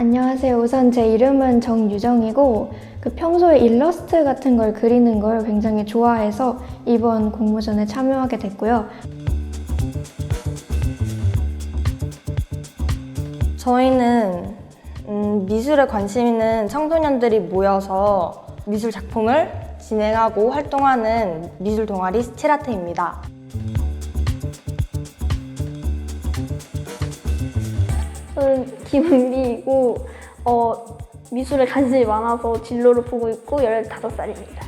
안녕하세요. 우선 제 이름은 정유정이고 평소에 일러스트 같은 걸 그리는 걸 굉장히 좋아해서 이번 공모전에 참여하게 됐고요. 저희는 미술에 관심 있는 청소년들이 모여서 미술 작품을 진행하고 활동하는 미술 동아리 스틸아트입니다. 저는 김은비이고 미술에 관심이 많아서 진로를 보고 있고 15살입니다.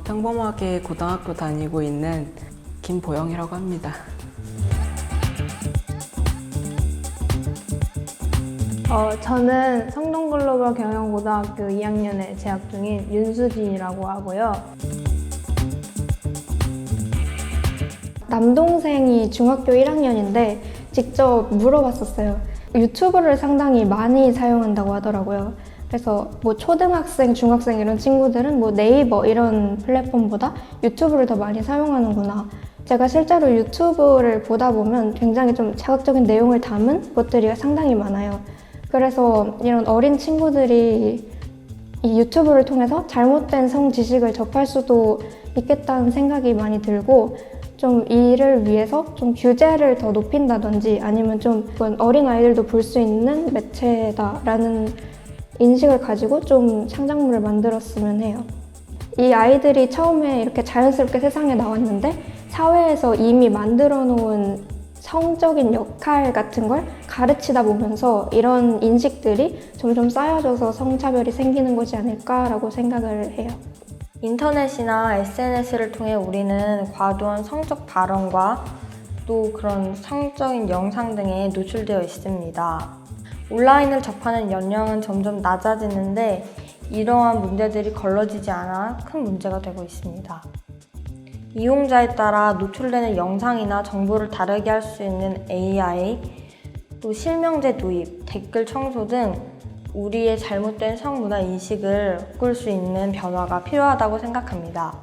평범하게 고등학교 다니고 있는 김보영이라고 합니다. 저는 성동글로벌 경영고등학교 2학년에 재학 중인 윤수진이라고 하고요. 남동생이 중학교 1학년인데 직접 물어봤었어요. 유튜브를 상당히 많이 사용한다고 하더라고요. 그래서 초등학생, 중학생 이런 친구들은 네이버 이런 플랫폼보다 유튜브를 더 많이 사용하는구나. 제가 실제로 유튜브를 보다 보면 굉장히 좀 자극적인 내용을 담은 것들이 상당히 많아요. 그래서 이런 어린 친구들이 이 유튜브를 통해서 잘못된 성 지식을 접할 수도 있겠다는 생각이 많이 들고, 좀 이를 위해서 좀 규제를 더 높인다든지 아니면 좀 어린 아이들도 볼 수 있는 매체다라는 인식을 가지고 좀 창작물을 만들었으면 해요. 이 아이들이 처음에 이렇게 자연스럽게 세상에 나왔는데 사회에서 이미 만들어 놓은 성적인 역할 같은 걸 가르치다 보면서 이런 인식들이 점점 쌓여져서 성차별이 생기는 것이 아닐까라고 생각을 해요. 인터넷이나 SNS를 통해 우리는 과도한 성적 발언과 또 그런 성적인 영상 등에 노출되어 있습니다. 온라인을 접하는 연령은 점점 낮아지는데 이러한 문제들이 걸러지지 않아 큰 문제가 되고 있습니다. 이용자에 따라 노출되는 영상이나 정보를 다르게 할 수 있는 AI, 또 실명제 도입, 댓글 청소 등 우리의 잘못된 성문화 인식을 바꿀 수 있는 변화가 필요하다고 생각합니다.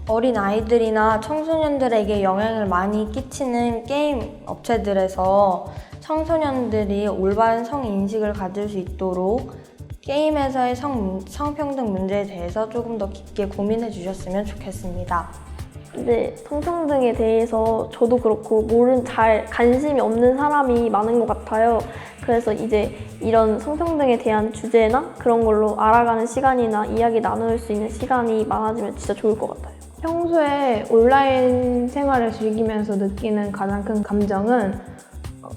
어린 아이들이나 청소년들에게 영향을 많이 끼치는 게임 업체들에서 청소년들이 올바른 성인식을 가질 수 있도록 게임에서의 성평등 문제에 대해서 조금 더 깊게 고민해 주셨으면 좋겠습니다. 네, 성평등에 대해서 저도 그렇고 잘 관심이 없는 사람이 많은 것 같아요. 그래서 이제 이런 성평등에 대한 주제나 그런 걸로 알아가는 시간이나 이야기 나눌 수 있는 시간이 많아지면 진짜 좋을 것 같아요. 평소에 온라인 생활을 즐기면서 느끼는 가장 큰 감정은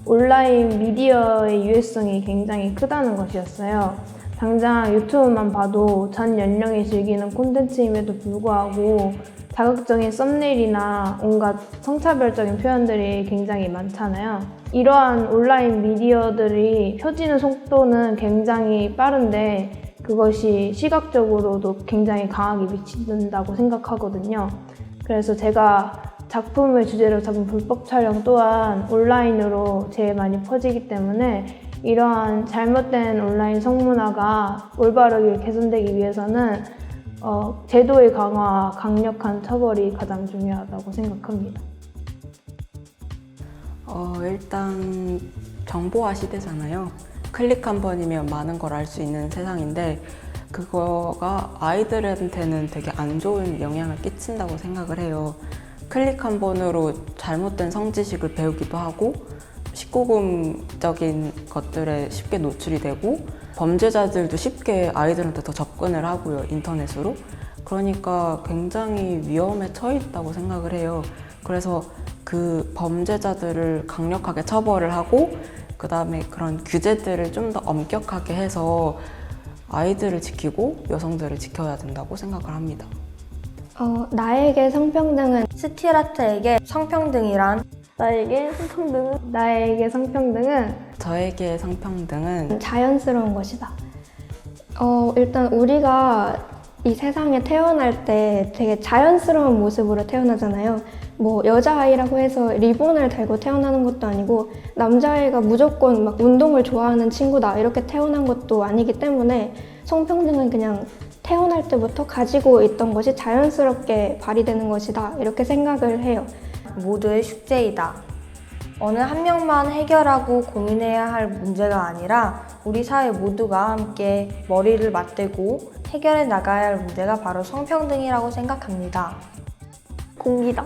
온라인 미디어의 유해성이 굉장히 크다는 것이었어요. 당장 유튜브만 봐도 전 연령이 즐기는 콘텐츠임에도 불구하고 자극적인 썸네일이나 온갖 성차별적인 표현들이 굉장히 많잖아요. 이러한 온라인 미디어들이 펴지는 속도는 굉장히 빠른데 그것이 시각적으로도 굉장히 강하게 미친다고 생각하거든요. 그래서 제가 작품을 주제로 잡은 불법 촬영 또한 온라인으로 제일 많이 퍼지기 때문에 이러한 잘못된 온라인 성문화가 올바르게 개선되기 위해서는 제도의 강화와 강력한 처벌이 가장 중요하다고 생각합니다. 일단 정보화 시대잖아요. 클릭 한 번이면 많은 걸 알 수 있는 세상인데 그거가 아이들한테는 되게 안 좋은 영향을 끼친다고 생각을 해요. 클릭 한 번으로 잘못된 성지식을 배우기도 하고 19금적인 것들에 쉽게 노출이 되고 범죄자들도 쉽게 아이들한테 더 접근을 하고요, 인터넷으로. 그러니까 굉장히 위험에 처해 있다고 생각을 해요. 그래서 그 범죄자들을 강력하게 처벌을 하고 그 다음에 그런 규제들을 좀 더 엄격하게 해서 아이들을 지키고 여성들을 지켜야 된다고 생각을 합니다. 나에게 성평등은 스틸아트에게 성평등이란 나에게 성평등은 저에게 성평등은 자연스러운 것이다. 일단 우리가 이 세상에 태어날 때 되게 자연스러운 모습으로 태어나잖아요. 여자아이라고 해서 리본을 달고 태어나는 것도 아니고 남자아이가 무조건 운동을 좋아하는 친구다 이렇게 태어난 것도 아니기 때문에 성평등은 그냥 태어날 때부터 가지고 있던 것이 자연스럽게 발휘되는 것이다 이렇게 생각을 해요. 모두의 숙제이다. 어느 한 명만 해결하고 고민해야 할 문제가 아니라 우리 사회 모두가 함께 머리를 맞대고 해결해 나가야 할 문제가 바로 성평등이라고 생각합니다. 공기다.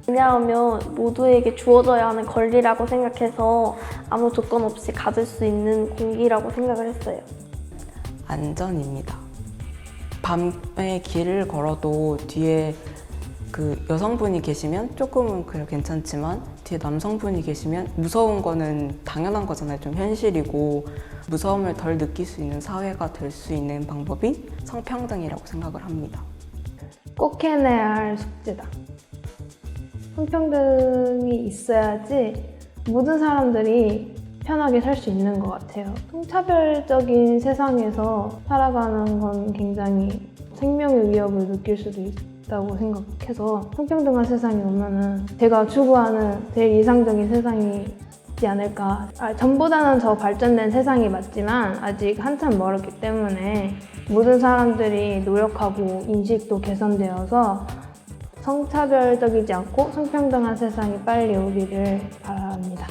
왜냐하면 모두에게 주어져야 하는 권리라고 생각해서 아무 조건 없이 가질 수 있는 공기라고 생각을 했어요. 안전입니다. 밤에 길을 걸어도 뒤에 그 여성분이 계시면 조금은 그래 괜찮지만 뒤에 남성분이 계시면 무서운 거는 당연한 거잖아요. 좀 현실이고 무서움을 덜 느낄 수 있는 사회가 될 수 있는 방법이 성평등이라고 생각을 합니다. 꼭 해내야 할 숙제다. 성평등이 있어야지 모든 사람들이 편하게 살 수 있는 것 같아요. 통차별적인 세상에서 살아가는 건 굉장히 생명의 위협을 느낄 수도 있다고 생각해서 성평등한 세상이 오면은 제가 추구하는 제일 이상적인 세상이지 않을까. 전보다는 더 발전된 세상이 맞지만 아직 한참 멀었기 때문에 모든 사람들이 노력하고 인식도 개선되어서 성차별적이지 않고 성평등한 세상이 빨리 오기를 바랍니다.